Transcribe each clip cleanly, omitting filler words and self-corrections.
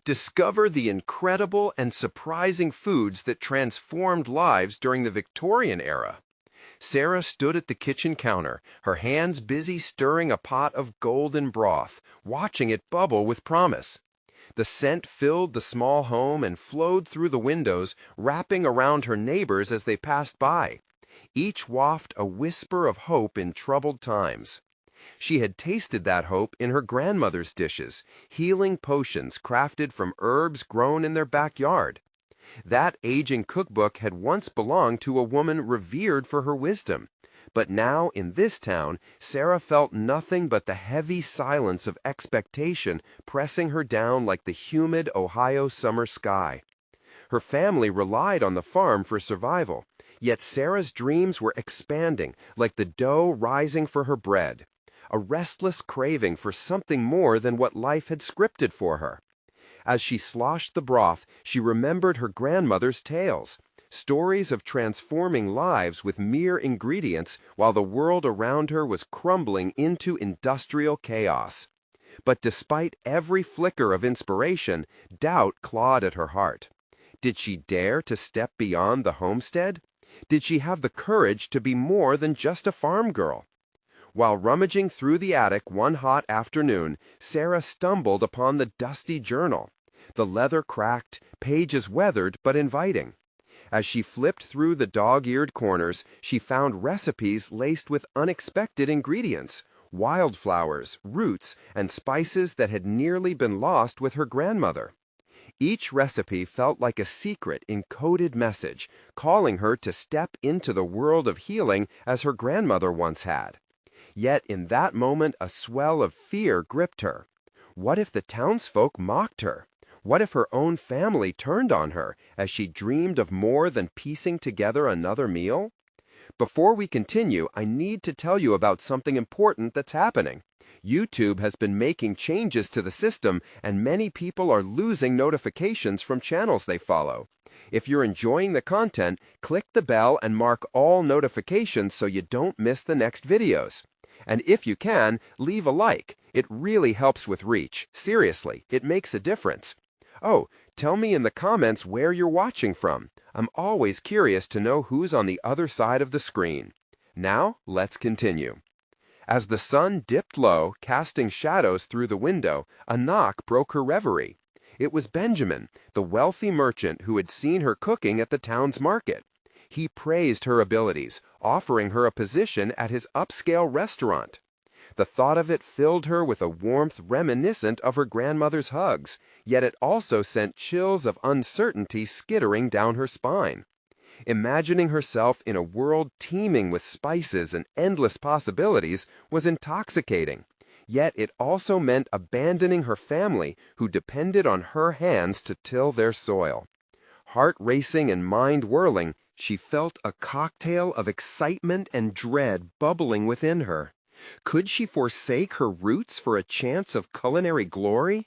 Discover the incredible and surprising foods that transformed lives during the Victorian era. Sarah stood at the kitchen counter, her hands busy stirring a pot of golden broth, watching it bubble with promise. The scent filled the small home and flowed through the windows, wrapping around her neighbors as they passed by, each waft a whisper of hope in troubled times. She had tasted that hope in her grandmother's dishes, healing potions crafted from herbs grown in their backyard. That aging cookbook had once belonged to a woman revered for her wisdom, but now in this town, Sarah felt nothing but the heavy silence of expectation pressing her down like the humid Ohio summer sky. Her family relied on the farm for survival, yet Sarah's dreams were expanding like the dough rising for her bread, a restless craving for something more than what life had scripted for her. As she sloshed the broth, she remembered her grandmother's tales, stories of transforming lives with mere ingredients while the world around her was crumbling into industrial chaos. But despite every flicker of inspiration, doubt clawed at her heart. Did she dare to step beyond the homestead? Did she have the courage to be more than just a farm girl? While rummaging through the attic one hot afternoon, Sarah stumbled upon the dusty journal. The leather cracked, pages weathered but inviting. As she flipped through the dog-eared corners, she found recipes laced with unexpected ingredients, wildflowers, roots, and spices that had nearly been lost with her grandmother. Each recipe felt like a secret, encoded message, calling her to step into the world of healing as her grandmother once had. Yet in that moment a swell of fear gripped her. What if the townsfolk mocked her? What if her own family turned on her as she dreamed of more than piecing together another meal? Before we continue, I need to tell you about something important that's happening. YouTube has been making changes to the system, and many people are losing notifications from channels they follow. If you're enjoying the content, click the bell and mark all notifications so you don't miss the next videos. And if you can, leave a like. It really helps with reach. Seriously, it makes a difference. Oh, tell me in the comments where you're watching from. I'm always curious to know who's on the other side of the screen. Now, let's continue. As the sun dipped low, casting shadows through the window, a knock broke her reverie. It was Benjamin, the wealthy merchant who had seen her cooking at the town's market. He praised her abilities, offering her a position at his upscale restaurant. The thought of it filled her with a warmth reminiscent of her grandmother's hugs, yet it also sent chills of uncertainty skittering down her spine. Imagining herself in a world teeming with spices and endless possibilities was intoxicating, yet it also meant abandoning her family who depended on her hands to till their soil. Heart racing and mind whirling, she felt a cocktail of excitement and dread bubbling within her. Could she forsake her roots for a chance of culinary glory?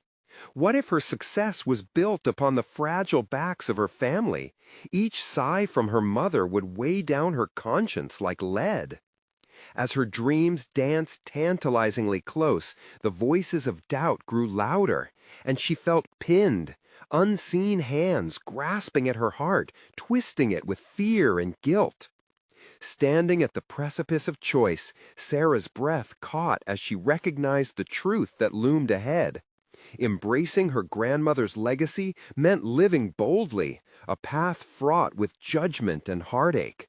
What if her success was built upon the fragile backs of her family? Each sigh from her mother would weigh down her conscience like lead. As her dreams danced tantalizingly close, the voices of doubt grew louder, and she felt pinned, unseen hands grasping at her heart, twisting it with fear and guilt. Standing at the precipice of choice, Sarah's breath caught as she recognized the truth that loomed ahead. Embracing her grandmother's legacy meant living boldly, a path fraught with judgment and heartache.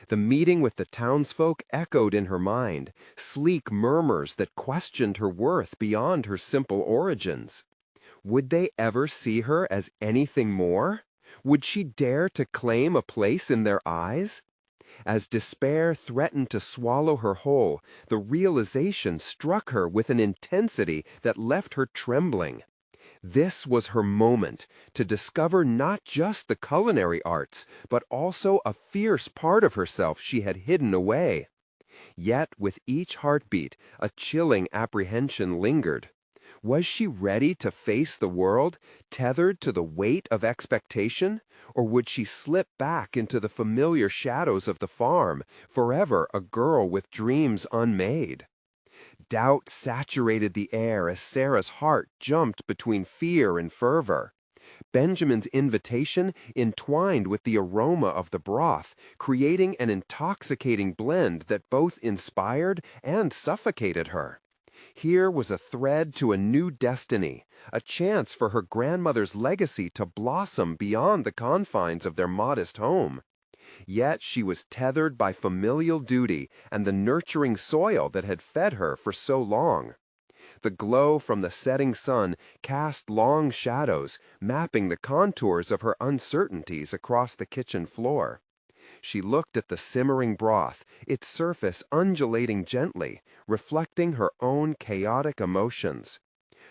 The meeting with the townsfolk echoed in her mind, sleek murmurs that questioned her worth beyond her simple origins. Would they ever see her as anything more? Would she dare to claim a place in their eyes? As despair threatened to swallow her whole, the realization struck her with an intensity that left her trembling. This was her moment to discover not just the culinary arts, but also a fierce part of herself she had hidden away. Yet with each heartbeat, a chilling apprehension lingered. Was she ready to face the world, tethered to the weight of expectation? Or would she slip back into the familiar shadows of the farm, forever a girl with dreams unmade? Doubt saturated the air as Sarah's heart jumped between fear and fervor. Benjamin's invitation entwined with the aroma of the broth, creating an intoxicating blend that both inspired and suffocated her. Here was a thread to a new destiny, a chance for her grandmother's legacy to blossom beyond the confines of their modest home. Yet she was tethered by familial duty and the nurturing soil that had fed her for so long. The glow from the setting sun cast long shadows, mapping the contours of her uncertainties across the kitchen floor. She looked at the simmering broth, its surface undulating gently, reflecting her own chaotic emotions.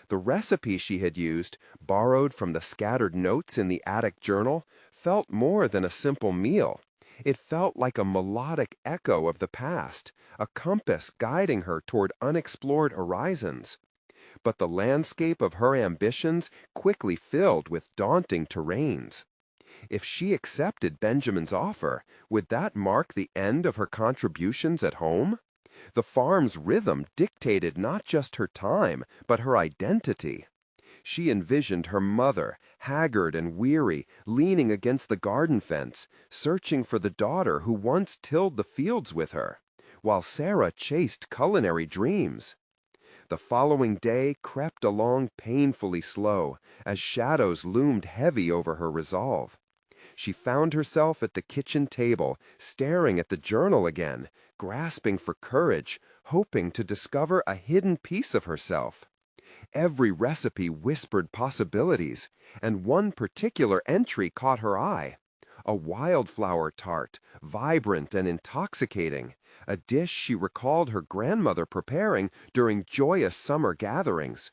The recipe she had used, borrowed from the scattered notes in the attic journal, felt more than a simple meal. It felt like a melodic echo of the past, a compass guiding her toward unexplored horizons. But the landscape of her ambitions quickly filled with daunting terrains. If she accepted Benjamin's offer, would that mark the end of her contributions at home? The farm's rhythm dictated not just her time, but her identity. She envisioned her mother, haggard and weary, leaning against the garden fence, searching for the daughter who once tilled the fields with her, while Sarah chased culinary dreams. The following day crept along painfully slow, as shadows loomed heavy over her resolve. She found herself at the kitchen table, staring at the journal again, grasping for courage, hoping to discover a hidden piece of herself. Every recipe whispered possibilities, and one particular entry caught her eye. A wildflower tart, vibrant and intoxicating, a dish she recalled her grandmother preparing during joyous summer gatherings.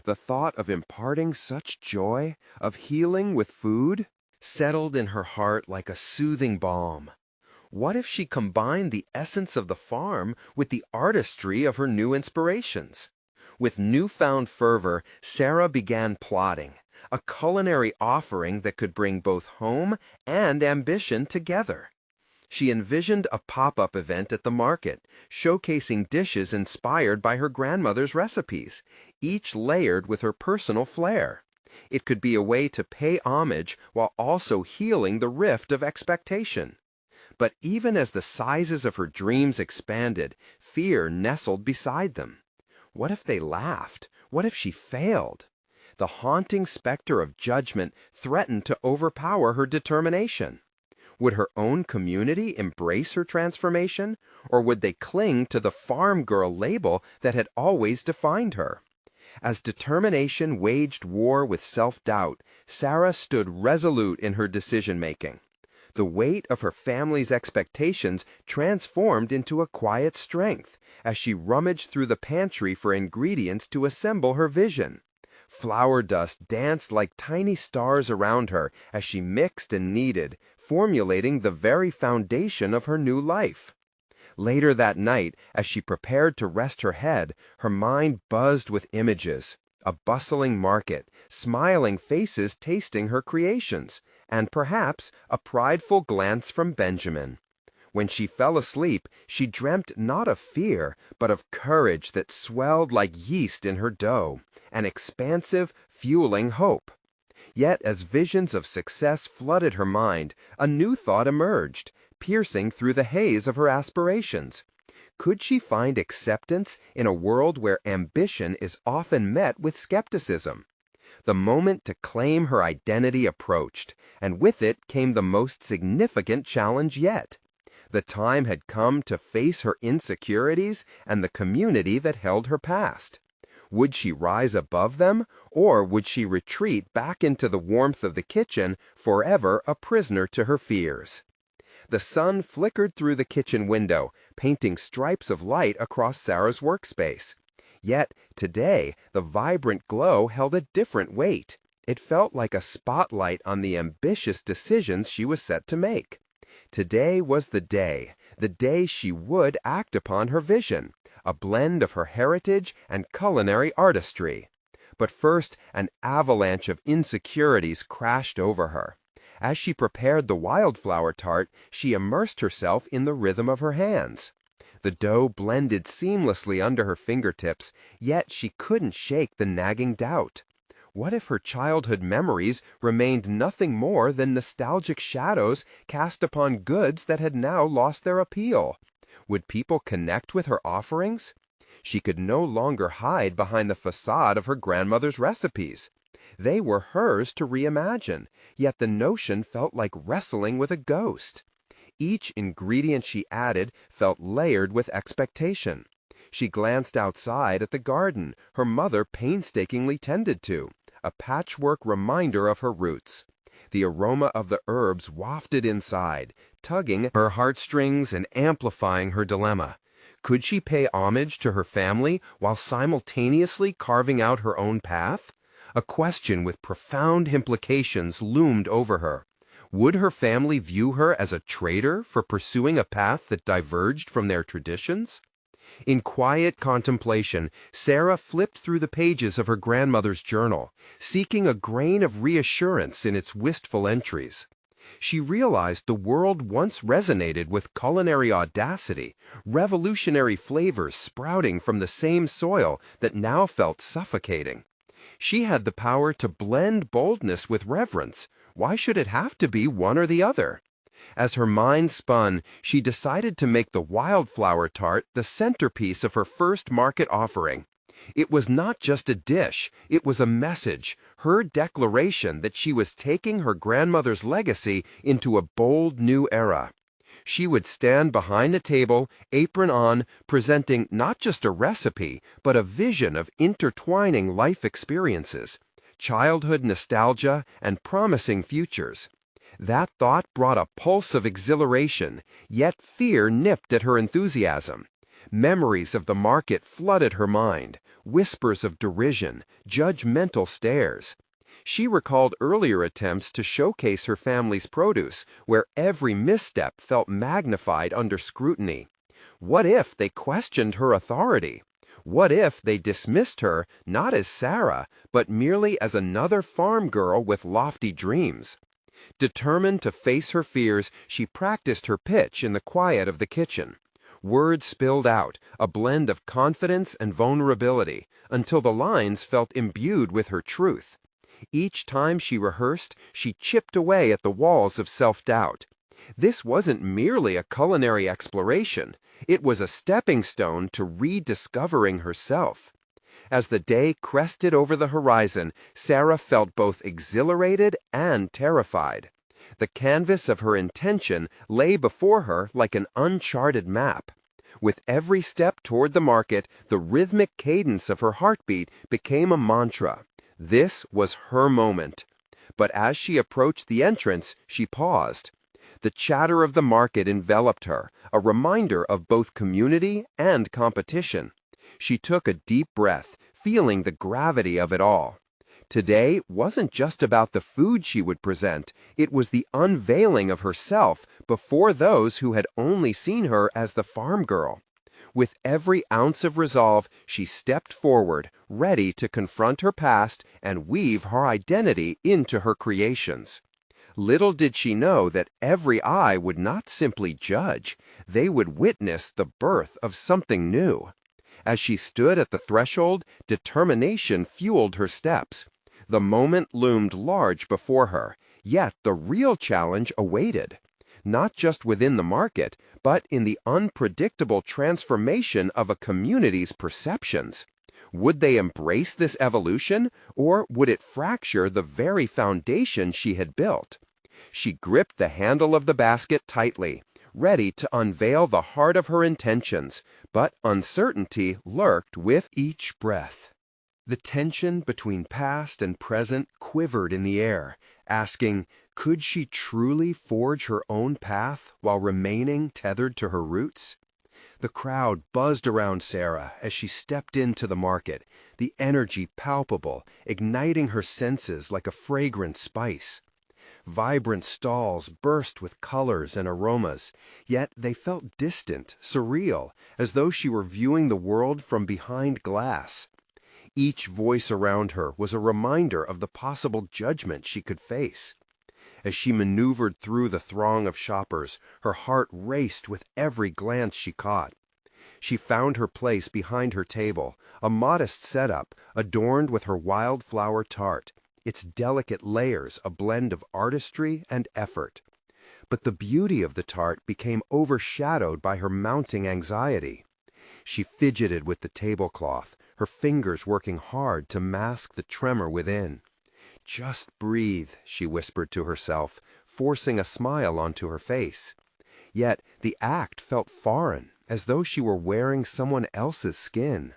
The thought of imparting such joy, of healing with food, settled in her heart like a soothing balm. What if she combined the essence of the farm with the artistry of her new inspirations? With newfound fervor, Sarah began plotting, a culinary offering that could bring both home and ambition together. She envisioned a pop-up event at the market, showcasing dishes inspired by her grandmother's recipes, each layered with her personal flair. It could be a way to pay homage while also healing the rift of expectation. But even as the sizes of her dreams expanded, fear nestled beside them. What if they laughed? What if she failed? The haunting specter of judgment threatened to overpower her determination. Would her own community embrace her transformation, or would they cling to the farm girl label that had always defined her? As determination waged war with self-doubt, Sarah stood resolute in her decision-making. The weight of her family's expectations transformed into a quiet strength as she rummaged through the pantry for ingredients to assemble her vision. Flour dust danced like tiny stars around her as she mixed and kneaded, formulating the very foundation of her new life. Later that night, as she prepared to rest her head, her mind buzzed with images. A bustling market, smiling faces tasting her creations, and perhaps a prideful glance from Benjamin. When she fell asleep, she dreamt not of fear, but of courage that swelled like yeast in her dough, an expansive, fueling hope. Yet as visions of success flooded her mind, a new thought emerged, piercing through the haze of her aspirations. Could she find acceptance in a world where ambition is often met with skepticism? The moment to claim her identity approached, and with it came the most significant challenge yet. The time had come to face her insecurities and the community that held her past. Would she rise above them, or would she retreat back into the warmth of the kitchen, forever a prisoner to her fears? The sun flickered through the kitchen window, painting stripes of light across Sarah's workspace. Yet, today, the vibrant glow held a different weight. It felt like a spotlight on the ambitious decisions she was set to make. Today was the day she would act upon her vision, a blend of her heritage and culinary artistry. But first, an avalanche of insecurities crashed over her. As she prepared the wildflower tart, she immersed herself in the rhythm of her hands. The dough blended seamlessly under her fingertips, yet she couldn't shake the nagging doubt. What if her childhood memories remained nothing more than nostalgic shadows cast upon goods that had now lost their appeal? Would people connect with her offerings? She could no longer hide behind the facade of her grandmother's recipes. They were hers to reimagine, yet the notion felt like wrestling with a ghost. Each ingredient she added felt layered with expectation. She glanced outside at the garden her mother painstakingly tended to, a patchwork reminder of her roots. The aroma of the herbs wafted inside, tugging her heartstrings and amplifying her dilemma. Could she pay homage to her family while simultaneously carving out her own path? A question with profound implications loomed over her. Would her family view her as a traitor for pursuing a path that diverged from their traditions? In quiet contemplation, Sarah flipped through the pages of her grandmother's journal, seeking a grain of reassurance in its wistful entries. She realized the world once resonated with culinary audacity, revolutionary flavors sprouting from the same soil that now felt suffocating. She had the power to blend boldness with reverence. Why should it have to be one or the other? As her mind spun, she decided to make the wildflower tart the centerpiece of her first market offering. It was not just a dish, it was a message, her declaration that she was taking her grandmother's legacy into a bold new era. She would stand behind the table, apron on, presenting not just a recipe, but a vision of intertwining life experiences, childhood nostalgia, and promising futures. That thought brought a pulse of exhilaration, yet fear nipped at her enthusiasm. Memories of the market flooded her mind, whispers of derision, judgmental stares. She recalled earlier attempts to showcase her family's produce, where every misstep felt magnified under scrutiny. What if they questioned her authority? What if they dismissed her not as Sarah, but merely as another farm girl with lofty dreams? Determined to face her fears, she practiced her pitch in the quiet of the kitchen. Words spilled out, a blend of confidence and vulnerability, until the lines felt imbued with her truth. Each time she rehearsed, she chipped away at the walls of self-doubt. This wasn't merely a culinary exploration. It was a stepping stone to rediscovering herself. As the day crested over the horizon, Sarah felt both exhilarated and terrified. The canvas of her intention lay before her like an uncharted map. With every step toward the market, the rhythmic cadence of her heartbeat became a mantra. This was her moment. But as she approached the entrance, she paused. The chatter of the market enveloped her, a reminder of both community and competition. She took a deep breath, feeling the gravity of it all. Today wasn't just about the food she would present, it was the unveiling of herself before those who had only seen her as the farm girl. With every ounce of resolve, she stepped forward, ready to confront her past and weave her identity into her creations. Little did she know that every eye would not simply judge, they would witness the birth of something new. As she stood at the threshold, determination fueled her steps. The moment loomed large before her, yet the real challenge awaited. Not just within the market, but in the unpredictable transformation of a community's perceptions. Would they embrace this evolution, or would it fracture the very foundation she had built? She gripped the handle of the basket tightly, ready to unveil the heart of her intentions, but uncertainty lurked with each breath. The tension between past and present quivered in the air, asking, could she truly forge her own path while remaining tethered to her roots? The crowd buzzed around Sarah as she stepped into the market, the energy palpable, igniting her senses like a fragrant spice. Vibrant stalls burst with colors and aromas, yet they felt distant, surreal, as though she were viewing the world from behind glass. Each voice around her was a reminder of the possible judgment she could face. As she maneuvered through the throng of shoppers, her heart raced with every glance she caught. She found her place behind her table, a modest setup adorned with her wildflower tart, its delicate layers a blend of artistry and effort. But the beauty of the tart became overshadowed by her mounting anxiety. She fidgeted with the tablecloth, her fingers working hard to mask the tremor within. "Just breathe," she whispered to herself, forcing a smile onto her face. Yet the act felt foreign, as though she were wearing someone else's skin.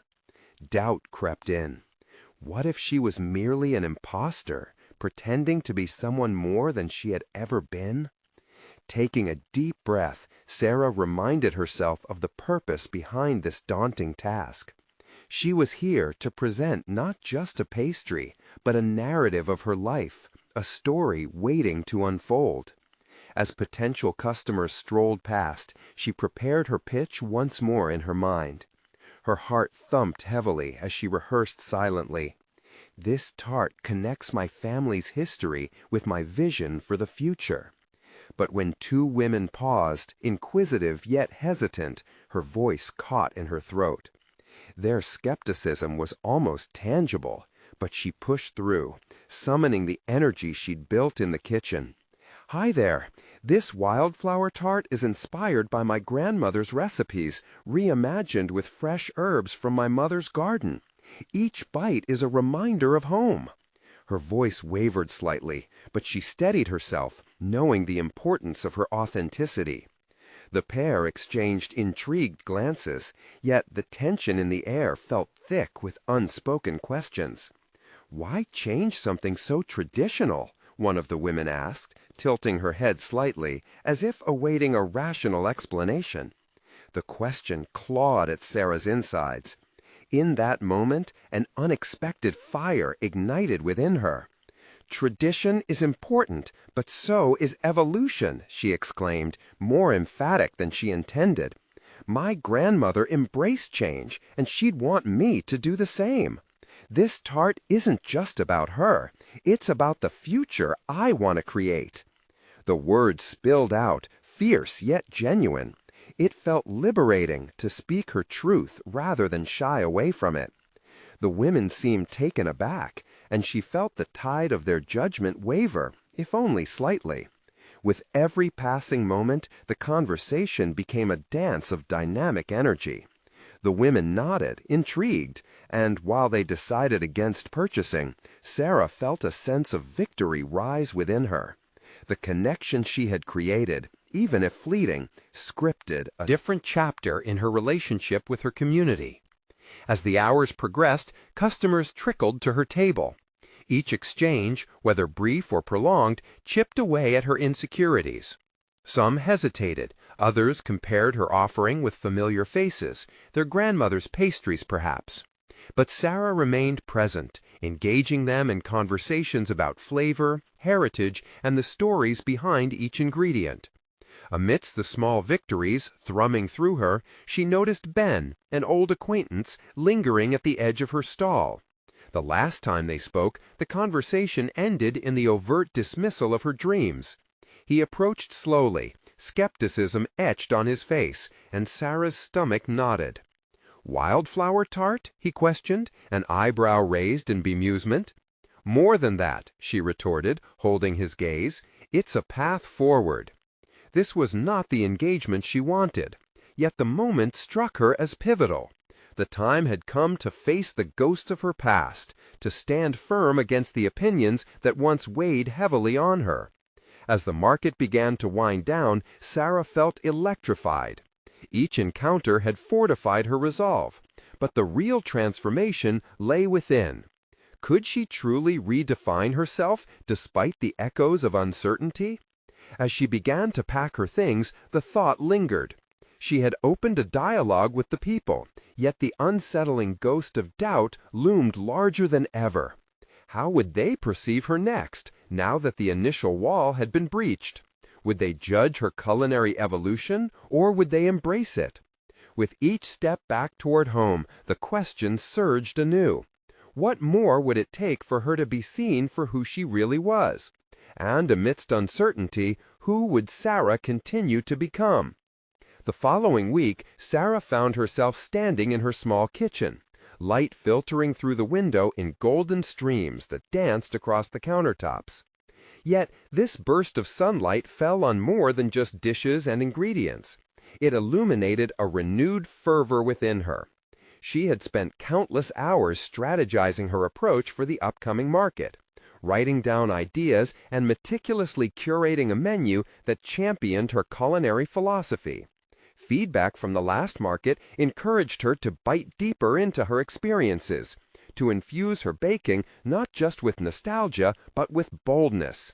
Doubt crept in. What if she was merely an imposter, pretending to be someone more than she had ever been? Taking a deep breath, Sarah reminded herself of the purpose behind this daunting task. She was here to present not just a pastry, but a narrative of her life, a story waiting to unfold. As potential customers strolled past, she prepared her pitch once more in her mind. Her heart thumped heavily as she rehearsed silently. "This tart connects my family's history with my vision for the future." But when two women paused, inquisitive yet hesitant, her voice caught in her throat. Their skepticism was almost tangible, but she pushed through, summoning the energy she'd built in the kitchen. "Hi there. This wildflower tart is inspired by my grandmother's recipes, reimagined with fresh herbs from my mother's garden. Each bite is a reminder of home." Her voice wavered slightly, but she steadied herself, knowing the importance of her authenticity. The pair exchanged intrigued glances, yet the tension in the air felt thick with unspoken questions. "Why change something so traditional?" one of the women asked, tilting her head slightly, as if awaiting a rational explanation. The question clawed at Sarah's insides. In that moment, an unexpected fire ignited within her. "Tradition is important, but so is evolution," she exclaimed, more emphatic than she intended. "My grandmother embraced change, and she'd want me to do the same. This tart isn't just about her. It's about the future I want to create." The words spilled out, fierce yet genuine. It felt liberating to speak her truth rather than shy away from it. The women seemed taken aback, and she felt the tide of their judgment waver, if only slightly. With every passing moment, the conversation became a dance of dynamic energy. The women nodded, intrigued, and while they decided against purchasing, Sarah felt a sense of victory rise within her. The connection she had created, even if fleeting, scripted a different chapter in her relationship with her community. As the hours progressed, customers trickled to her table. Each exchange, whether brief or prolonged, chipped away at her insecurities. Some hesitated, others compared her offering with familiar faces, their grandmother's pastries perhaps. But Sarah remained present, engaging them in conversations about flavor, heritage, and the stories behind each ingredient. Amidst the small victories thrumming through her, she noticed Ben, an old acquaintance, lingering at the edge of her stall. The last time they spoke, the conversation ended in the overt dismissal of her dreams. He approached slowly, skepticism etched on his face, and Sarah's stomach knotted. "Wildflower tart?" he questioned, an eyebrow raised in bemusement. "More than that," she retorted, holding his gaze. "It's a path forward." This was not the engagement she wanted, yet the moment struck her as pivotal. The time had come to face the ghosts of her past, to stand firm against the opinions that once weighed heavily on her. As the market began to wind down, Sarah felt electrified. Each encounter had fortified her resolve, but the real transformation lay within. Could she truly redefine herself despite the echoes of uncertainty? As she began to pack her things, the thought lingered. She had opened a dialogue with the people, yet the unsettling ghost of doubt loomed larger than ever. How would they perceive her next, now that the initial wall had been breached? Would they judge her culinary evolution, or would they embrace it? With each step back toward home, the question surged anew. What more would it take for her to be seen for who she really was? And amidst uncertainty, who would Sarah continue to become? The following week, Sarah found herself standing in her small kitchen, light filtering through the window in golden streams that danced across the countertops. Yet, this burst of sunlight fell on more than just dishes and ingredients. It illuminated a renewed fervor within her. She had spent countless hours strategizing her approach for the upcoming market, writing down ideas and meticulously curating a menu that championed her culinary philosophy. Feedback from the last market encouraged her to bite deeper into her experiences, to infuse her baking not just with nostalgia, but with boldness.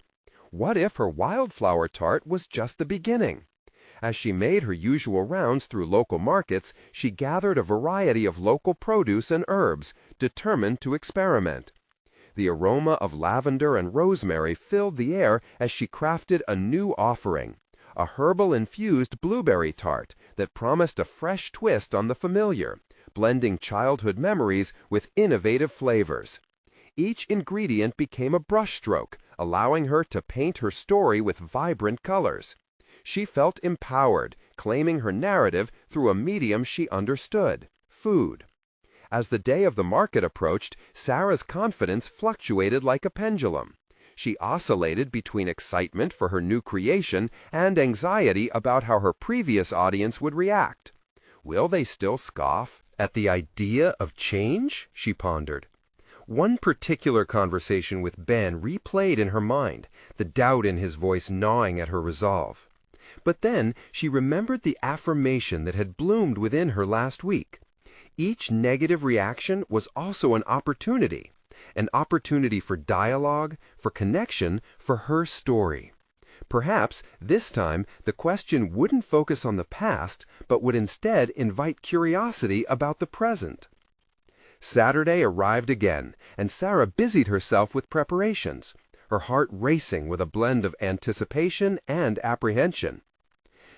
What if her wildflower tart was just the beginning? As she made her usual rounds through local markets, she gathered a variety of local produce and herbs, determined to experiment. The aroma of lavender and rosemary filled the air as she crafted a new offering, a herbal-infused blueberry tart that promised a fresh twist on the familiar, blending childhood memories with innovative flavors. Each ingredient became a brushstroke, allowing her to paint her story with vibrant colors. She felt empowered, claiming her narrative through a medium she understood: food. As the day of the market approached, Sarah's confidence fluctuated like a pendulum. She oscillated between excitement for her new creation and anxiety about how her previous audience would react. Will they still scoff at the idea of change? She pondered. One particular conversation with Ben replayed in her mind, the doubt in his voice gnawing at her resolve. But then she remembered the affirmation that had bloomed within her last week. Each negative reaction was also an opportunity for dialogue, for connection, for her story. Perhaps this time the question wouldn't focus on the past, but would instead invite curiosity about the present. Saturday arrived again, and Sarah busied herself with preparations, her heart racing with a blend of anticipation and apprehension.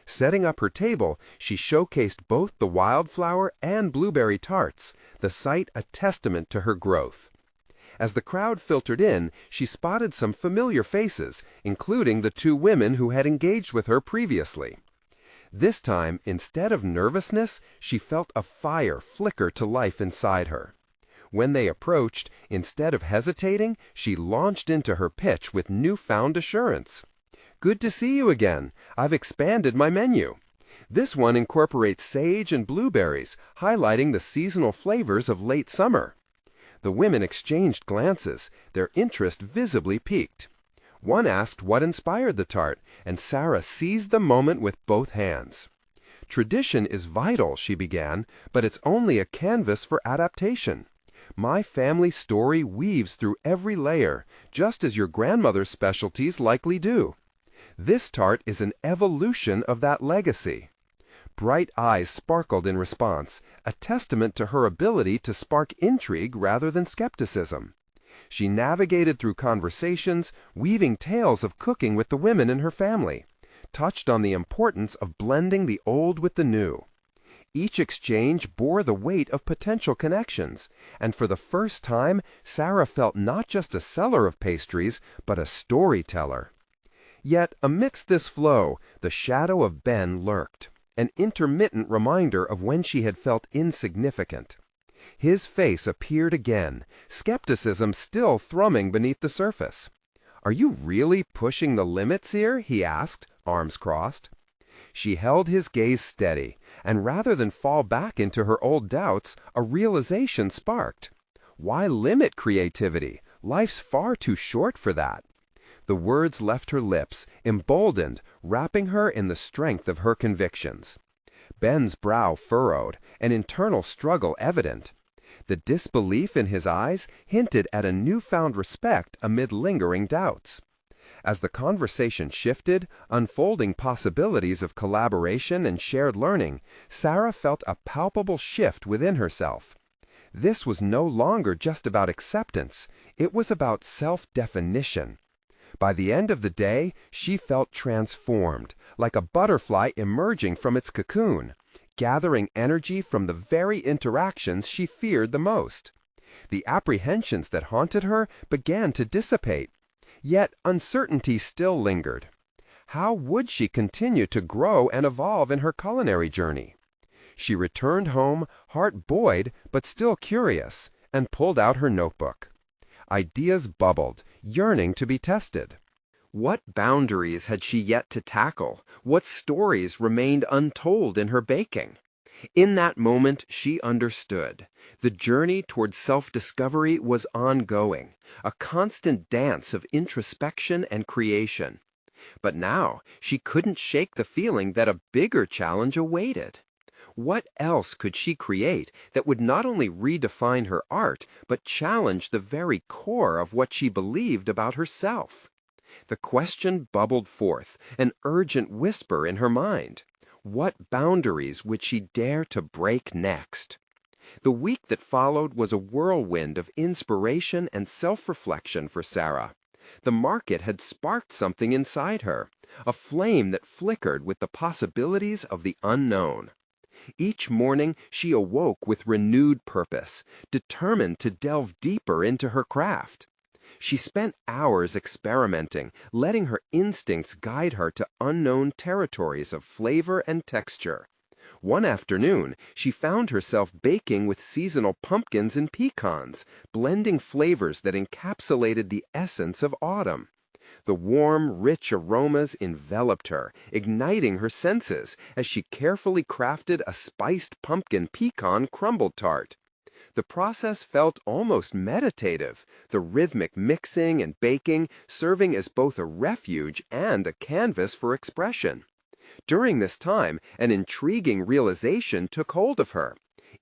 Setting up her table, she showcased both the wildflower and blueberry tarts, the sight a testament to her growth. As the crowd filtered in, she spotted some familiar faces, including the two women who had engaged with her previously. This time, instead of nervousness, she felt a fire flicker to life inside her. When they approached, instead of hesitating, she launched into her pitch with newfound assurance. "Good to see you again. I've expanded my menu. This one incorporates sage and blueberries, highlighting the seasonal flavors of late summer." The women exchanged glances, their interest visibly piqued. One asked what inspired the tart, and Sarah seized the moment with both hands. "Tradition is vital," she began, "but it's only a canvas for adaptation. My family story weaves through every layer, just as your grandmother's specialties likely do. This tart is an evolution of that legacy." Bright eyes sparkled in response, a testament to her ability to spark intrigue rather than skepticism. She navigated through conversations, weaving tales of cooking with the women in her family, touched on the importance of blending the old with the new. Each exchange bore the weight of potential connections, and for the first time, Sarah felt not just a seller of pastries, but a storyteller. Yet, amidst this flow, the shadow of Ben lurked, an intermittent reminder of when she had felt insignificant. His face appeared again, skepticism still thrumming beneath the surface. "Are you really pushing the limits here?" he asked, arms crossed. She held his gaze steady, and rather than fall back into her old doubts, a realization sparked. Why limit creativity? Life's far too short for that. The words left her lips, emboldened, wrapping her in the strength of her convictions. Ben's brow furrowed, an internal struggle evident. The disbelief in his eyes hinted at a newfound respect amid lingering doubts. As the conversation shifted, unfolding possibilities of collaboration and shared learning, Sarah felt a palpable shift within herself. This was no longer just about acceptance, it was about self-definition. By the end of the day, she felt transformed, like a butterfly emerging from its cocoon, gathering energy from the very interactions she feared the most. The apprehensions that haunted her began to dissipate, yet uncertainty still lingered. How would she continue to grow and evolve in her culinary journey? She returned home, heart buoyed but still curious, and pulled out her notebook. Ideas bubbled, yearning to be tested. What boundaries had she yet to tackle? What stories remained untold in her baking? In that moment, she understood. The journey towards self-discovery was ongoing, a constant dance of introspection and creation. But now, she couldn't shake the feeling that a bigger challenge awaited. What else could she create that would not only redefine her art, but challenge the very core of what she believed about herself? The question bubbled forth, an urgent whisper in her mind. What boundaries would she dare to break next? The week that followed was a whirlwind of inspiration and self-reflection for Sarah. The market had sparked something inside her, a flame that flickered with the possibilities of the unknown. Each morning she awoke with renewed purpose, determined to delve deeper into her craft. She spent hours experimenting, letting her instincts guide her to unknown territories of flavor and texture. One afternoon, she found herself baking with seasonal pumpkins and pecans, blending flavors that encapsulated the essence of autumn. The warm, rich aromas enveloped her, igniting her senses as she carefully crafted a spiced pumpkin pecan crumble tart. The process felt almost meditative, the rhythmic mixing and baking serving as both a refuge and a canvas for expression. During this time, an intriguing realization took hold of her.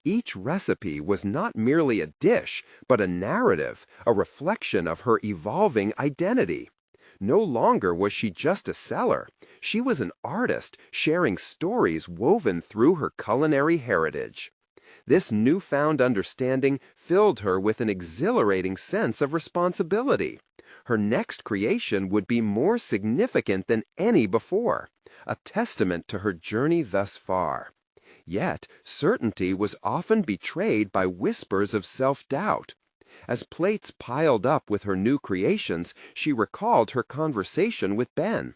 Each recipe was not merely a dish, but a narrative, a reflection of her evolving identity. No longer was she just a seller. She was an artist, sharing stories woven through her culinary heritage. This newfound understanding filled her with an exhilarating sense of responsibility. Her next creation would be more significant than any before, a testament to her journey thus far. Yet, certainty was often betrayed by whispers of self-doubt. As plates piled up with her new creations, she recalled her conversation with Ben.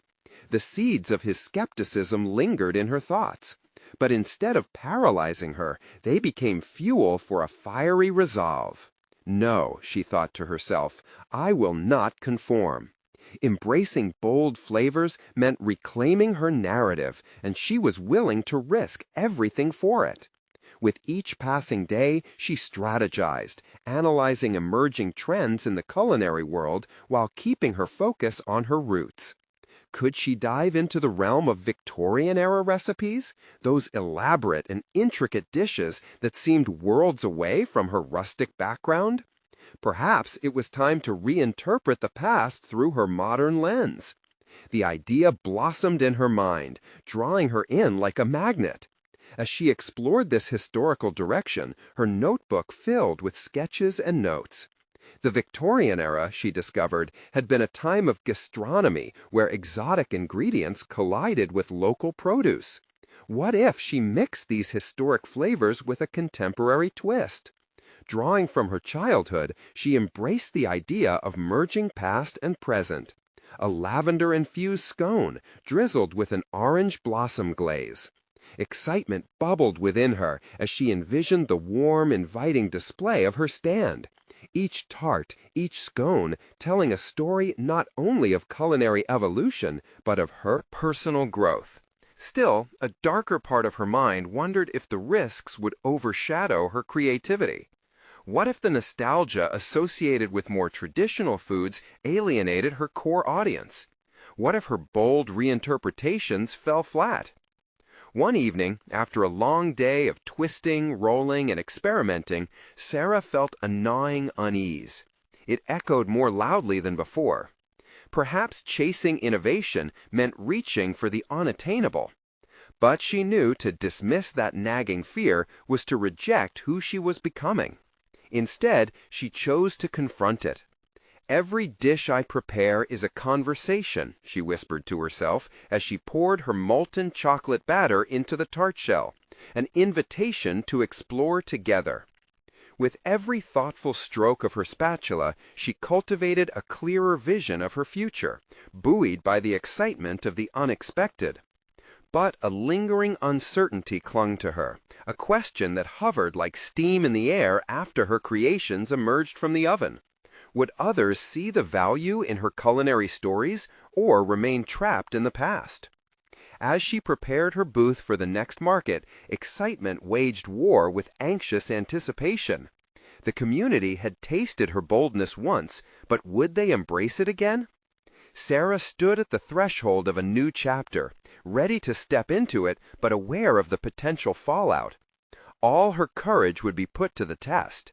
The seeds of his skepticism lingered in her thoughts. But instead of paralyzing her, they became fuel for a fiery resolve. No, she thought to herself, I will not conform. Embracing bold flavors meant reclaiming her narrative, and she was willing to risk everything for it. With each passing day, she strategized, analyzing emerging trends in the culinary world while keeping her focus on her roots. Could she dive into the realm of Victorian era recipes, those elaborate and intricate dishes that seemed worlds away from her rustic background? Perhaps it was time to reinterpret the past through her modern lens. The idea blossomed in her mind, drawing her in like a magnet. As she explored this historical direction, her notebook filled with sketches and notes. The Victorian era, she discovered, had been a time of gastronomy where exotic ingredients collided with local produce. What if she mixed these historic flavors with a contemporary twist? Drawing from her childhood, she embraced the idea of merging past and present. A lavender-infused scone, drizzled with an orange blossom glaze. Excitement bubbled within her as she envisioned the warm, inviting display of her stand. Each tart, each scone, telling a story not only of culinary evolution, but of her personal growth. Still, a darker part of her mind wondered if the risks would overshadow her creativity. What if the nostalgia associated with more traditional foods alienated her core audience? What if her bold reinterpretations fell flat? One evening, after a long day of twisting, rolling, and experimenting, Sarah felt a gnawing unease. It echoed more loudly than before. Perhaps chasing innovation meant reaching for the unattainable. But she knew to dismiss that nagging fear was to reject who she was becoming. Instead, she chose to confront it. Every dish I prepare is a conversation, she whispered to herself as she poured her molten chocolate batter into the tart shell, an invitation to explore together. With every thoughtful stroke of her spatula, she cultivated a clearer vision of her future, buoyed by the excitement of the unexpected. But a lingering uncertainty clung to her, a question that hovered like steam in the air after her creations emerged from the oven. Would others see the value in her culinary stories or remain trapped in the past? As she prepared her booth for the next market, excitement waged war with anxious anticipation. The community had tasted her boldness once, but would they embrace it again? Sarah stood at the threshold of a new chapter, ready to step into it, but aware of the potential fallout. All her courage would be put to the test.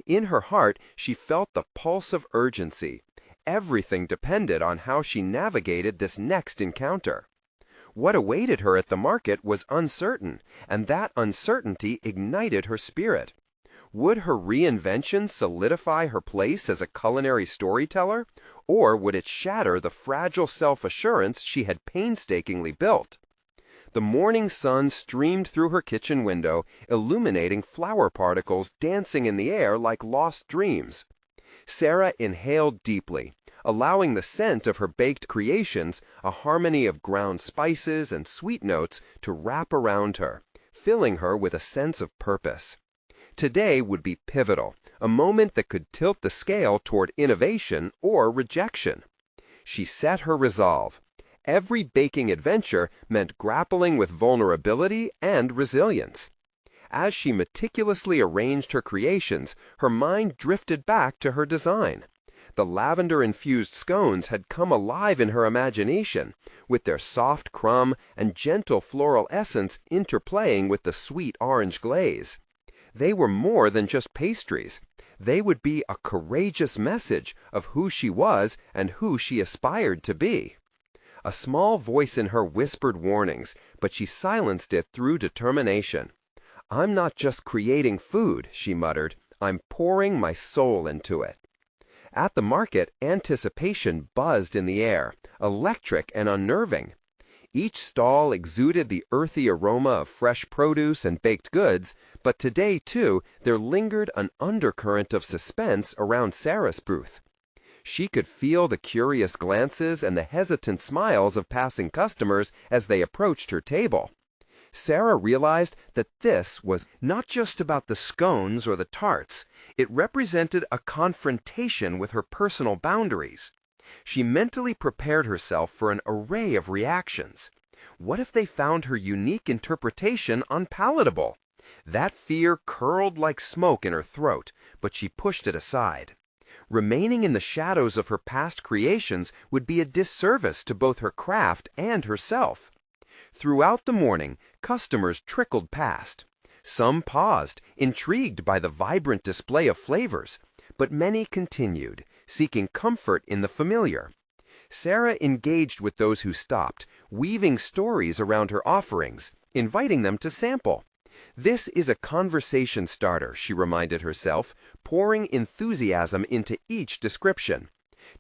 In her heart, she felt the pulse of urgency. Everything depended on how she navigated this next encounter. What awaited her at the market was uncertain, and that uncertainty ignited her spirit. Would her reinvention solidify her place as a culinary storyteller, or would it shatter the fragile self-assurance she had painstakingly built? The morning sun streamed through her kitchen window, illuminating flour particles dancing in the air like lost dreams. Sarah inhaled deeply, allowing the scent of her baked creations, a harmony of ground spices and sweet notes, to wrap around her, filling her with a sense of purpose. Today would be pivotal, a moment that could tilt the scale toward innovation or rejection. She set her resolve. Every baking adventure meant grappling with vulnerability and resilience. As she meticulously arranged her creations, her mind drifted back to her design. The lavender-infused scones had come alive in her imagination, with their soft crumb and gentle floral essence interplaying with the sweet orange glaze. They were more than just pastries. They would be a courageous message of who she was and who she aspired to be. A small voice in her whispered warnings, but she silenced it through determination. "I'm not just creating food," she muttered. "I'm pouring my soul into it." At the market, anticipation buzzed in the air, electric and unnerving. Each stall exuded the earthy aroma of fresh produce and baked goods, but today, too, there lingered an undercurrent of suspense around Sarah's booth. She could feel the curious glances and the hesitant smiles of passing customers as they approached her table. Sarah realized that this was not just about the scones or the tarts. It represented a confrontation with her personal boundaries. She mentally prepared herself for an array of reactions. What if they found her unique interpretation unpalatable? That fear curled like smoke in her throat, but she pushed it aside. Remaining in the shadows of her past creations would be a disservice to both her craft and herself. Throughout the morning, customers trickled past. Some paused, intrigued by the vibrant display of flavors, but many continued, seeking comfort in the familiar. Sarah engaged with those who stopped, weaving stories around her offerings, inviting them to sample. This is a conversation starter, she reminded herself, pouring enthusiasm into each description.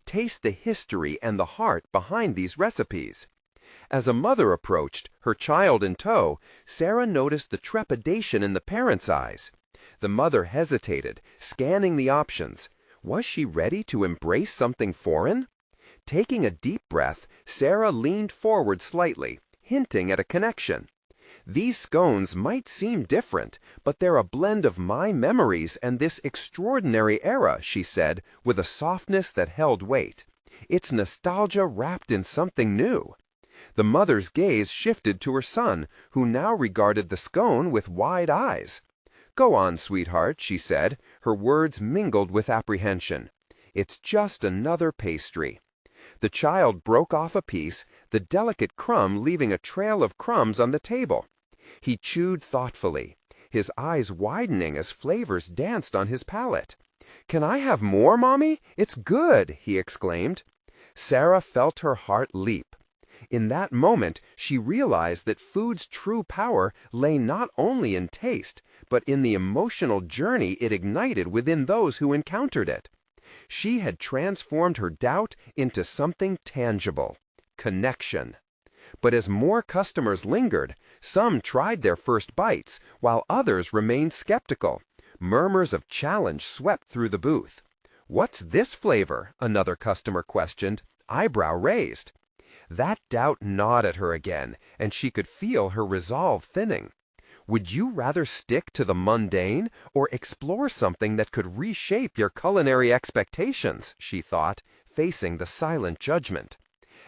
Taste the history and the heart behind these recipes. As a mother approached, her child in tow, Sarah noticed the trepidation in the parent's eyes. The mother hesitated, scanning the options. Was she ready to embrace something foreign? Taking a deep breath, Sarah leaned forward slightly, hinting at a connection. "These scones might seem different, but they're a blend of my memories and this extraordinary era," she said, with a softness that held weight. "It's nostalgia wrapped in something new." The mother's gaze shifted to her son, who now regarded the scone with wide eyes. "Go on, sweetheart," she said, her words mingled with apprehension. "It's just another pastry." The child broke off a piece, the delicate crumb leaving a trail of crumbs on the table. He chewed thoughtfully, his eyes widening as flavors danced on his palate. "Can I have more, Mommy? It's good," he exclaimed. Sarah felt her heart leap. In that moment, she realized that food's true power lay not only in taste, but in the emotional journey it ignited within those who encountered it. She had transformed her doubt into something tangible: connection. But as more customers lingered, some tried their first bites, while others remained skeptical. Murmurs of challenge swept through the booth. "What's this flavor?" another customer questioned, eyebrow raised. That doubt gnawed at her again, and she could feel her resolve thinning. Would you rather stick to the mundane or explore something that could reshape your culinary expectations, she thought, facing the silent judgment.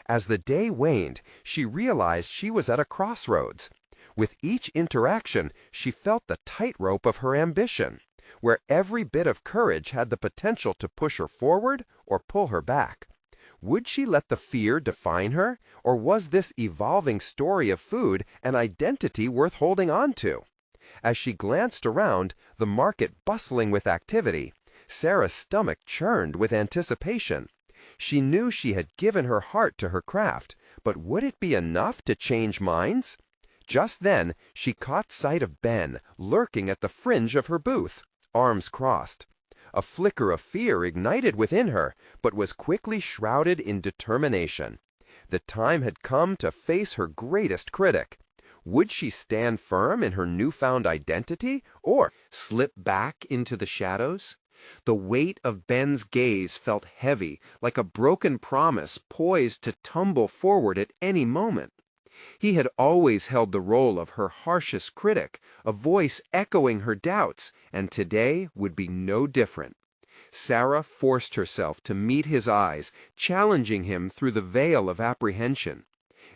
As the day waned, she realized she was at a crossroads. With each interaction, she felt the tightrope of her ambition, where every bit of courage had the potential to push her forward or pull her back. Would she let the fear define her, or was this evolving story of food an identity worth holding on to? As she glanced around, the market bustling with activity, Sarah's stomach churned with anticipation. She knew she had given her heart to her craft, but would it be enough to change minds? Just then, she caught sight of Ben lurking at the fringe of her booth, arms crossed. A flicker of fear ignited within her, but was quickly shrouded in determination. The time had come to face her greatest critic. Would she stand firm in her newfound identity, or slip back into the shadows? The weight of Ben's gaze felt heavy, like a broken promise poised to tumble forward at any moment. He had always held the role of her harshest critic, a voice echoing her doubts, and today would be no different. Sarah forced herself to meet his eyes, challenging him through the veil of apprehension.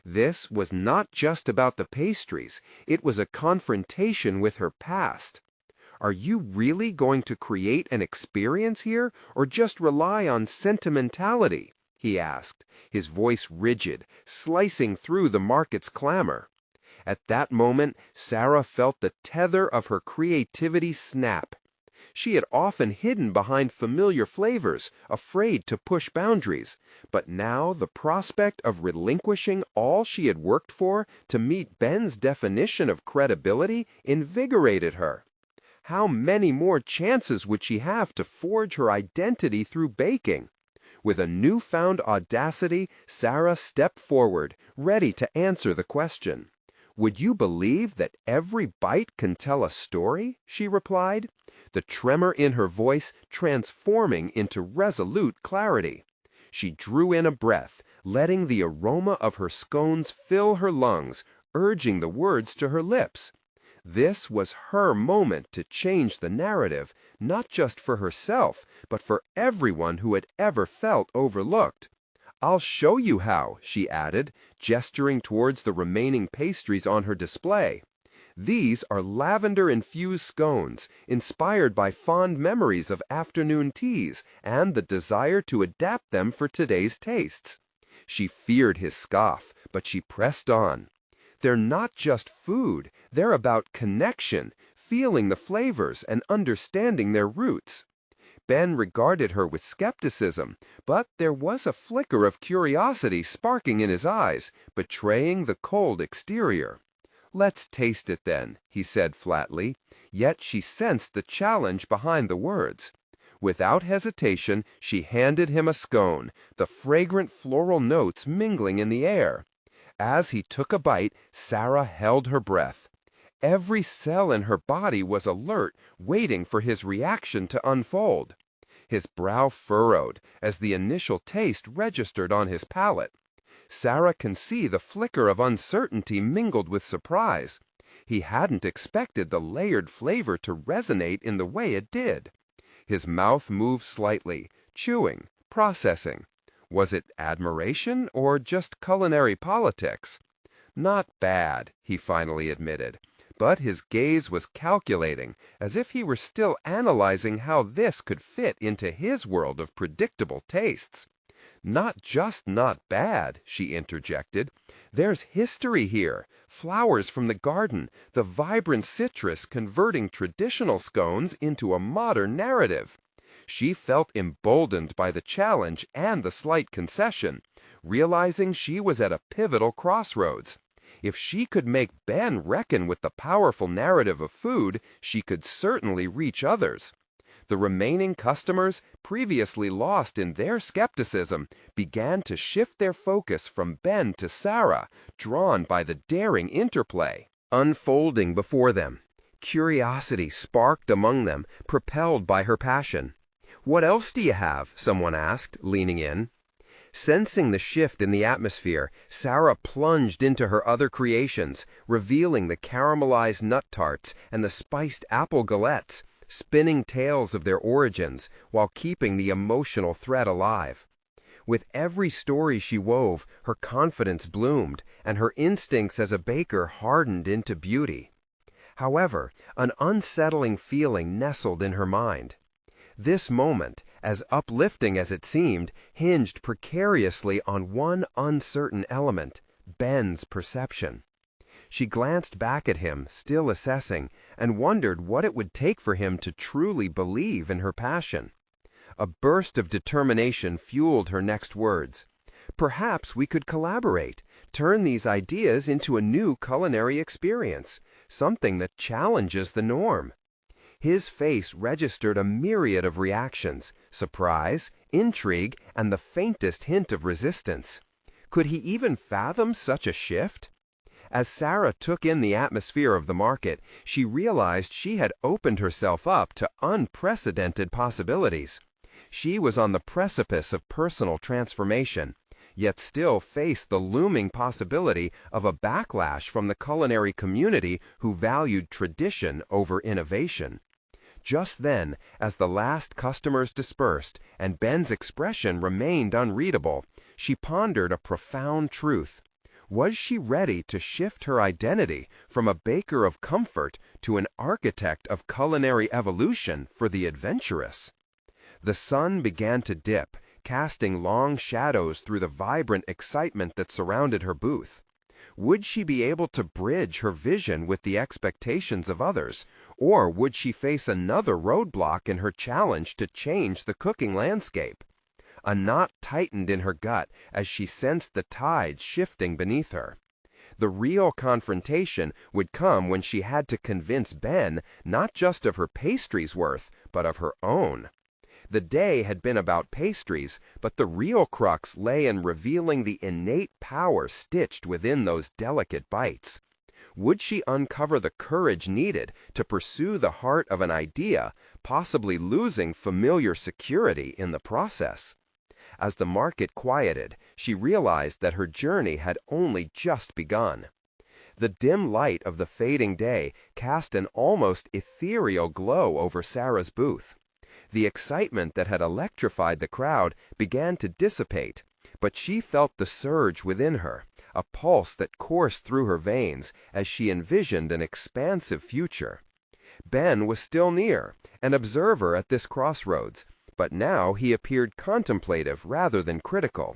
This was not just about the pastries, it was a confrontation with her past. "Are you really going to create an experience here, or just rely on sentimentality?" he asked, his voice rigid, slicing through the market's clamor. At that moment, Sarah felt the tether of her creativity snap. She had often hidden behind familiar flavors, afraid to push boundaries, but now the prospect of relinquishing all she had worked for to meet Ben's definition of credibility invigorated her. How many more chances would she have to forge her identity through baking? With a newfound audacity, Sarah stepped forward, ready to answer the question. "Would you believe that every bite can tell a story?" she replied, the tremor in her voice transforming into resolute clarity. She drew in a breath, letting the aroma of her scones fill her lungs, urging the words to her lips. This was her moment to change the narrative, not just for herself, but for everyone who had ever felt overlooked. "I'll show you how," she added, gesturing towards the remaining pastries on her display. "These are lavender-infused scones, inspired by fond memories of afternoon teas and the desire to adapt them for today's tastes." She feared his scoff, but she pressed on. "They're not just food, they're about connection, feeling the flavors and understanding their roots." Ben regarded her with skepticism, but there was a flicker of curiosity sparking in his eyes, betraying the cold exterior. "Let's taste it then," he said flatly, yet she sensed the challenge behind the words. Without hesitation, she handed him a scone, the fragrant floral notes mingling in the air. As he took a bite, Sarah held her breath. Every cell in her body was alert, waiting for his reaction to unfold. His brow furrowed as the initial taste registered on his palate. Sarah can see the flicker of uncertainty mingled with surprise. He hadn't expected the layered flavor to resonate in the way it did. His mouth moved slightly, chewing, processing. Was it admiration or just culinary politics? "Not bad," he finally admitted, but his gaze was calculating, as if he were still analyzing how this could fit into his world of predictable tastes. "Not just not bad," she interjected. "There's history here, flowers from the garden, the vibrant citrus converting traditional scones into a modern narrative." She felt emboldened by the challenge and the slight concession, realizing she was at a pivotal crossroads. If she could make Ben reckon with the powerful narrative of food, she could certainly reach others. The remaining customers, previously lost in their skepticism, began to shift their focus from Ben to Sarah, drawn by the daring interplay unfolding before them. Curiosity sparked among them, propelled by her passion. "What else do you have?" someone asked, leaning in. Sensing the shift in the atmosphere, Sarah plunged into her other creations, revealing the caramelized nut tarts and the spiced apple galettes, spinning tales of their origins while keeping the emotional thread alive. With every story she wove, her confidence bloomed, and her instincts as a baker hardened into beauty. However, an unsettling feeling nestled in her mind. This moment, as uplifting as it seemed, hinged precariously on one uncertain element: Ben's perception. She glanced back at him, still assessing, and wondered what it would take for him to truly believe in her passion. A burst of determination fueled her next words. "Perhaps we could collaborate, turn these ideas into a new culinary experience, something that challenges the norm." His face registered a myriad of reactions: surprise, intrigue, and the faintest hint of resistance. Could he even fathom such a shift? As Sarah took in the atmosphere of the market, she realized she had opened herself up to unprecedented possibilities. She was on the precipice of personal transformation, yet still faced the looming possibility of a backlash from the culinary community who valued tradition over innovation. Just then, as the last customers dispersed and Ben's expression remained unreadable, she pondered a profound truth. Was she ready to shift her identity from a baker of comfort to an architect of culinary evolution for the adventurous? The sun began to dip, casting long shadows through the vibrant excitement that surrounded her booth. Would she be able to bridge her vision with the expectations of others, or would she face another roadblock in her challenge to change the cooking landscape? A knot tightened in her gut as she sensed the tides shifting beneath her. The real confrontation would come when she had to convince Ben not just of her pastry's worth, but of her own. The day had been about pastries, but the real crux lay in revealing the innate power stitched within those delicate bites. Would she uncover the courage needed to pursue the heart of an idea, possibly losing familiar security in the process? As the market quieted, she realized that her journey had only just begun. The dim light of the fading day cast an almost ethereal glow over Sarah's booth. The excitement that had electrified the crowd began to dissipate, but she felt the surge within her, a pulse that coursed through her veins as she envisioned an expansive future. Ben was still near, an observer at this crossroads, but now he appeared contemplative rather than critical.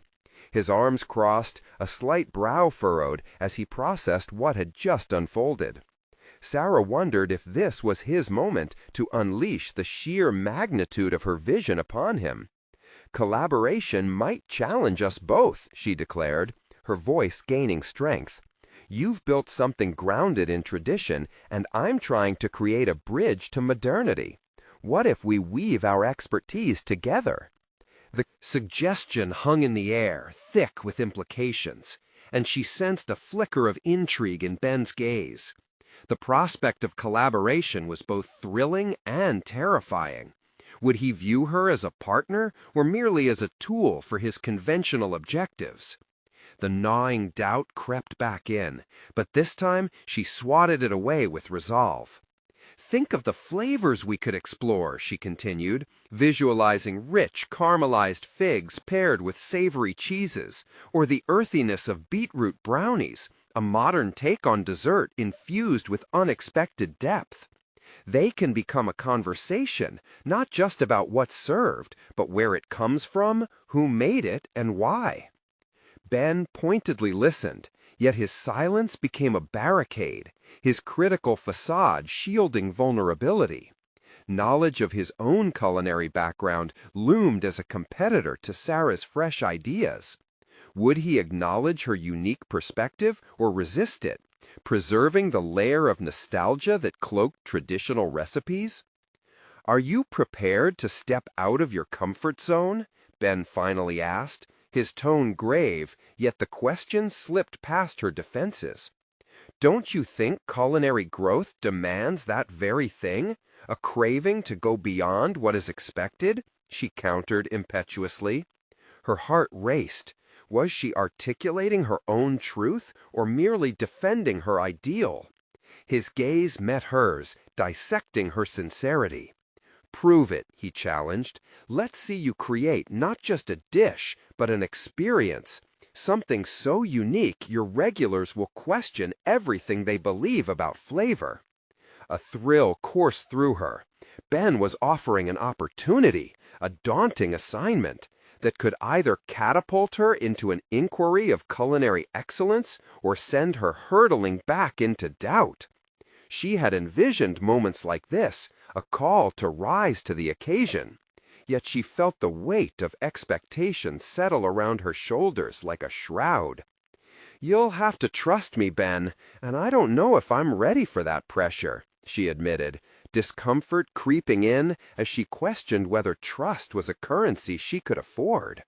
His arms crossed, a slight brow furrowed as he processed what had just unfolded. Sarah wondered if this was his moment to unleash the sheer magnitude of her vision upon him. "Collaboration might challenge us both," she declared, her voice gaining strength. "You've built something grounded in tradition, and I'm trying to create a bridge to modernity. What if we weave our expertise together?" The suggestion hung in the air, thick with implications, and she sensed a flicker of intrigue in Ben's gaze. The prospect of collaboration was both thrilling and terrifying. Would he view her as a partner or merely as a tool for his conventional objectives? The gnawing doubt crept back in, but this time she swatted it away with resolve. "Think of the flavors we could explore," she continued, visualizing rich caramelized figs paired with savory cheeses, or the earthiness of beetroot brownies, a modern take on dessert infused with unexpected depth. They can become a conversation, not just about what's served, but where it comes from, who made it, and why. Ben pointedly listened, yet his silence became a barricade, his critical facade shielding vulnerability. Knowledge of his own culinary background loomed as a competitor to Sarah's fresh ideas. Would he acknowledge her unique perspective or resist it, preserving the layer of nostalgia that cloaked traditional recipes? "Are you prepared to step out of your comfort zone?" Ben finally asked, his tone grave, yet the question slipped past her defenses. Don't you think culinary growth demands that very thing? A craving to go beyond what is expected? She countered impetuously. Her heart raced. Was she articulating her own truth or merely defending her ideal? His gaze met hers, dissecting her sincerity. Prove it, he challenged. Let's see you create not just a dish, but an experience. Something so unique your regulars will question everything they believe about flavor. A thrill coursed through her. Ben was offering an opportunity, a daunting assignment, that could either catapult her into an inquiry of culinary excellence or send her hurtling back into doubt. She had envisioned moments like this, a call to rise to the occasion. Yet she felt the weight of expectation settle around her shoulders like a shroud. "You'll have to trust me, Ben, and I don't know if I'm ready for that pressure," she admitted, discomfort creeping in as she questioned whether trust was a currency she could afford.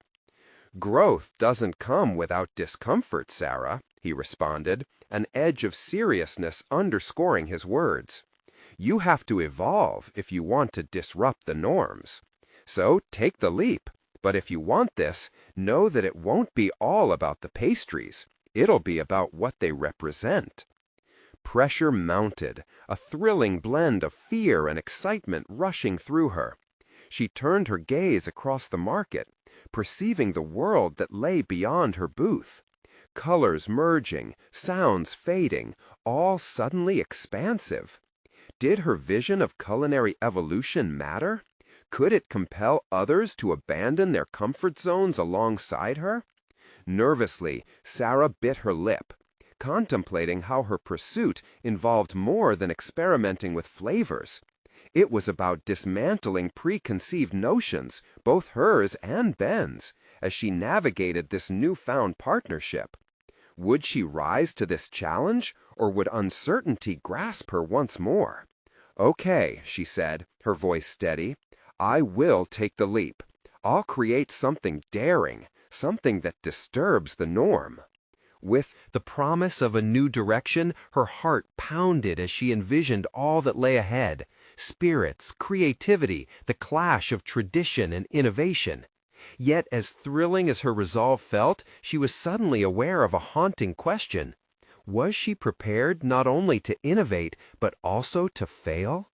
"Growth doesn't come without discomfort, Sarah," he responded, an edge of seriousness underscoring his words. "You have to evolve if you want to disrupt the norms. So take the leap, but if you want this, know that it won't be all about the pastries. It'll be about what they represent." Pressure mounted, a thrilling blend of fear and excitement rushing through her. She turned her gaze across the market, perceiving the world that lay beyond her booth. Colors merging, sounds fading, all suddenly expansive. Did her vision of culinary evolution matter? Could it compel others to abandon their comfort zones alongside her? Nervously, Sarah bit her lip, contemplating how her pursuit involved more than experimenting with flavors. It was about dismantling preconceived notions, both hers and Ben's, as she navigated this newfound partnership. Would she rise to this challenge, or would uncertainty grasp her once more? "Okay," she said, her voice steady. "I will take the leap. I'll create something daring, something that disturbs the norm." With the promise of a new direction, her heart pounded as she envisioned all that lay ahead: spirits, creativity, the clash of tradition and innovation. Yet, as thrilling as her resolve felt, she was suddenly aware of a haunting question. Was she prepared not only to innovate, but also to fail?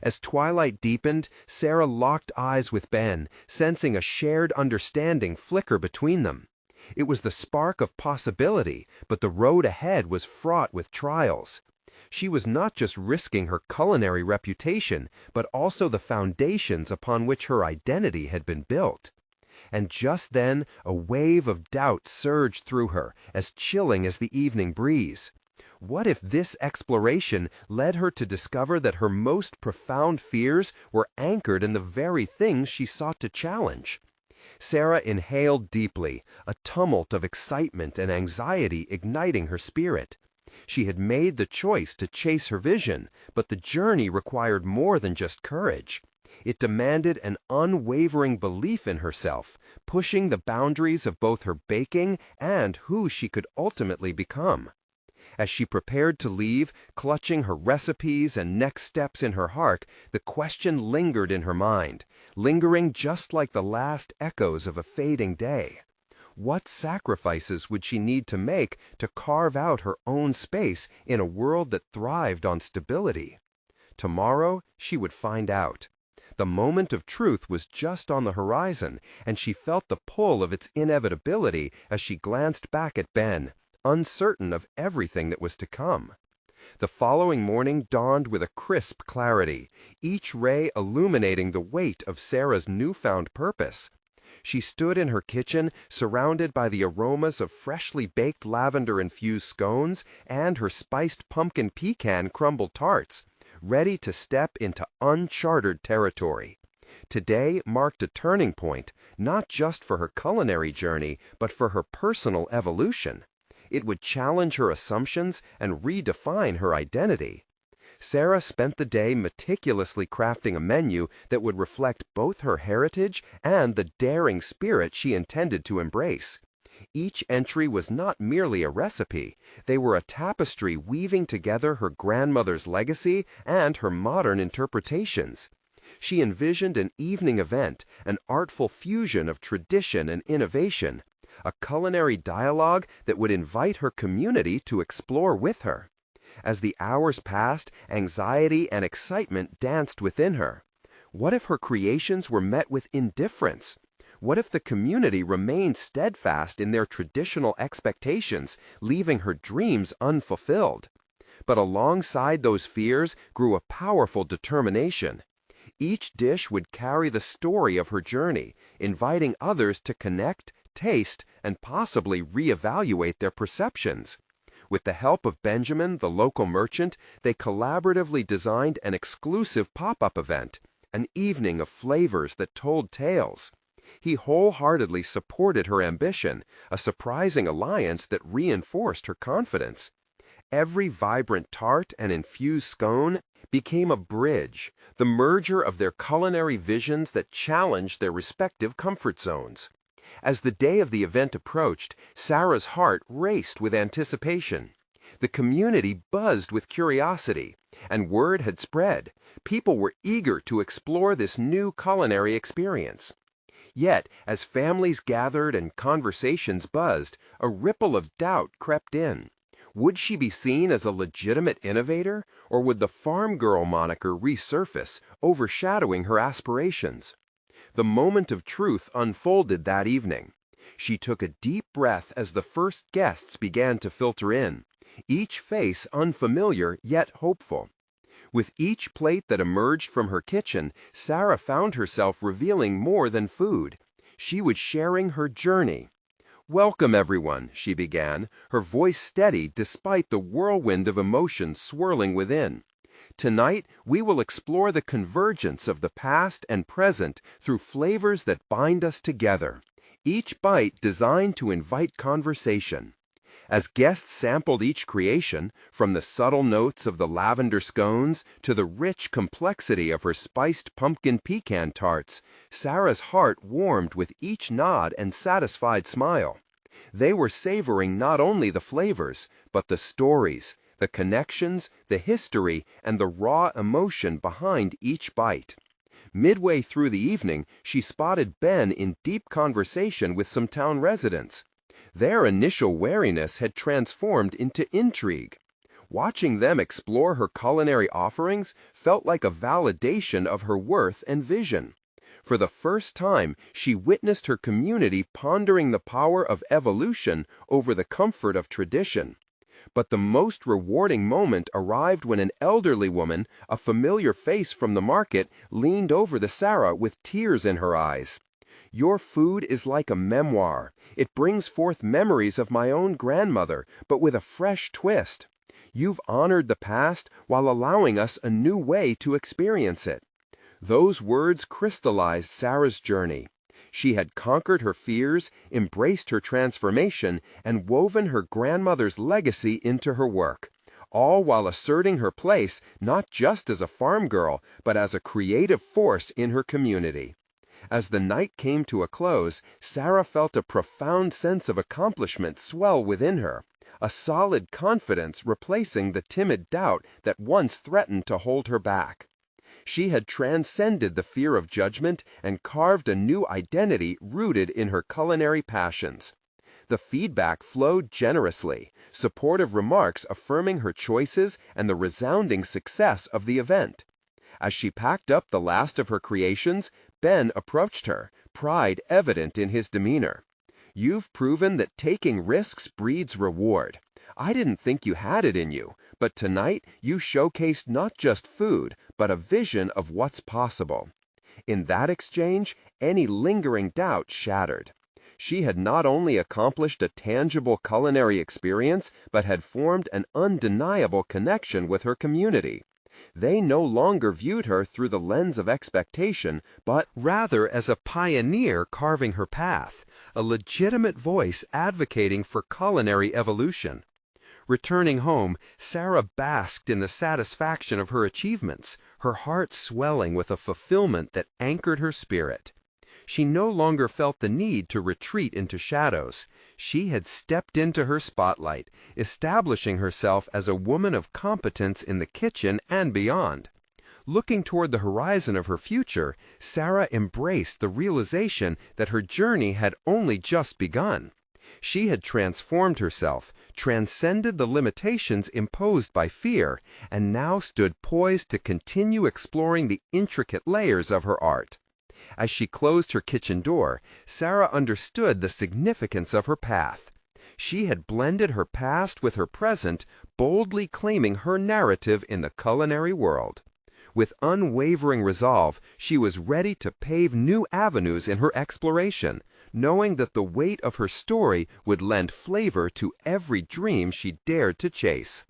As twilight deepened, Sarah locked eyes with Ben, sensing a shared understanding flicker between them. It was the spark of possibility, but the road ahead was fraught with trials. She was not just risking her culinary reputation, but also the foundations upon which her identity had been built. And just then, a wave of doubt surged through her, as chilling as the evening breeze. What if this exploration led her to discover that her most profound fears were anchored in the very things she sought to challenge? Sarah inhaled deeply, a tumult of excitement and anxiety igniting her spirit. She had made the choice to chase her vision, but the journey required more than just courage. It demanded an unwavering belief in herself, pushing the boundaries of both her baking and who she could ultimately become. As she prepared to leave, clutching her recipes and next steps in her heart, the question lingered in her mind, lingering just like the last echoes of a fading day. What sacrifices would she need to make to carve out her own space in a world that thrived on stability? Tomorrow, she would find out. The moment of truth was just on the horizon, and she felt the pull of its inevitability as she glanced back at Ben, uncertain of everything that was to come. The following morning dawned with a crisp clarity, each ray illuminating the weight of Sarah's newfound purpose. She stood in her kitchen, surrounded by the aromas of freshly baked lavender-infused scones and her spiced pumpkin pecan crumble tarts, ready to step into uncharted territory. Today marked a turning point, not just for her culinary journey, but for her personal evolution. It would challenge her assumptions and redefine her identity. Sarah spent the day meticulously crafting a menu that would reflect both her heritage and the daring spirit she intended to embrace. Each entry was not merely a recipe, they were a tapestry weaving together her grandmother's legacy and her modern interpretations. She envisioned an evening event, an artful fusion of tradition and innovation, a culinary dialogue that would invite her community to explore with her. As the hours passed, anxiety and excitement danced within her. What if her creations were met with indifference? What if the community remained steadfast in their traditional expectations, leaving her dreams unfulfilled? But alongside those fears grew a powerful determination. Each dish would carry the story of her journey, inviting others to connect, taste, and possibly reevaluate their perceptions. With the help of Benjamin, the local merchant, they collaboratively designed an exclusive pop-up event, an evening of flavors that told tales. He wholeheartedly supported her ambition, a surprising alliance that reinforced her confidence. Every vibrant tart and infused scone became a bridge, the merger of their culinary visions that challenged their respective comfort zones. As the day of the event approached, Sarah's heart raced with anticipation. The community buzzed with curiosity, and word had spread. People were eager to explore this new culinary experience. Yet, as families gathered and conversations buzzed, a ripple of doubt crept in. Would she be seen as a legitimate innovator, or would the farm girl moniker resurface, overshadowing her aspirations? The moment of truth unfolded that evening. She took a deep breath as the first guests began to filter in, each face unfamiliar yet hopeful. With each plate that emerged from her kitchen, Sarah found herself revealing more than food. She was sharing her journey. "Welcome, everyone," she began, her voice steady despite the whirlwind of emotion swirling within. "Tonight, we will explore the convergence of the past and present through flavors that bind us together, each bite designed to invite conversation." As guests sampled each creation, from the subtle notes of the lavender scones to the rich complexity of her spiced pumpkin pecan tarts, Sarah's heart warmed with each nod and satisfied smile. They were savoring not only the flavors, but the stories, the connections, the history, and the raw emotion behind each bite. Midway through the evening, she spotted Ben in deep conversation with some town residents. Their initial wariness had transformed into intrigue. Watching them explore her culinary offerings felt like a validation of her worth and vision. For the first time, she witnessed her community pondering the power of evolution over the comfort of tradition. But the most rewarding moment arrived when an elderly woman, a familiar face from the market, leaned over the Sarah with tears in her eyes. "Your food is like a memoir. It brings forth memories of my own grandmother, but with a fresh twist. You've honored the past while allowing us a new way to experience it." Those words crystallized Sarah's journey. She had conquered her fears, embraced her transformation, and woven her grandmother's legacy into her work, all while asserting her place not just as a farm girl, but as a creative force in her community. As the night came to a close, Sarah felt a profound sense of accomplishment swell within her, a solid confidence replacing the timid doubt that once threatened to hold her back. She had transcended the fear of judgment and carved a new identity rooted in her culinary passions. The feedback flowed generously, supportive remarks affirming her choices and the resounding success of the event. As she packed up the last of her creations, Ben approached her, pride evident in his demeanor. "You've proven that taking risks breeds reward. I didn't think you had it in you, but tonight you showcased not just food, but a vision of what's possible." In that exchange, any lingering doubt shattered. She had not only accomplished a tangible culinary experience, but had formed an undeniable connection with her community. They no longer viewed her through the lens of expectation, but rather as a pioneer carving her path, a legitimate voice advocating for culinary evolution. Returning home, Sarah basked in the satisfaction of her achievements, her heart swelling with a fulfillment that anchored her spirit. She no longer felt the need to retreat into shadows. She had stepped into her spotlight, establishing herself as a woman of competence in the kitchen and beyond. Looking toward the horizon of her future, Sarah embraced the realization that her journey had only just begun. She had transformed herself, transcended the limitations imposed by fear, and now stood poised to continue exploring the intricate layers of her art. As she closed her kitchen door, Sarah understood the significance of her path. She had blended her past with her present, boldly claiming her narrative in the culinary world. With unwavering resolve, she was ready to pave new avenues in her exploration, knowing that the weight of her story would lend flavor to every dream she dared to chase.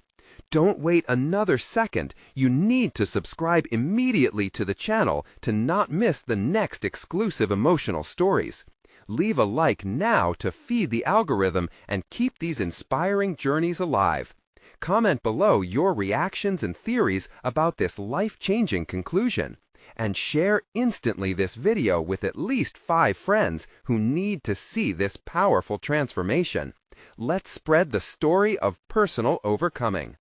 Don't wait another second. You need to subscribe immediately to the channel to not miss the next exclusive emotional stories. Leave a like now to feed the algorithm and keep these inspiring journeys alive. Comment below your reactions and theories about this life-changing conclusion. And share instantly this video with at least 5 friends who need to see this powerful transformation. Let's spread the story of personal overcoming.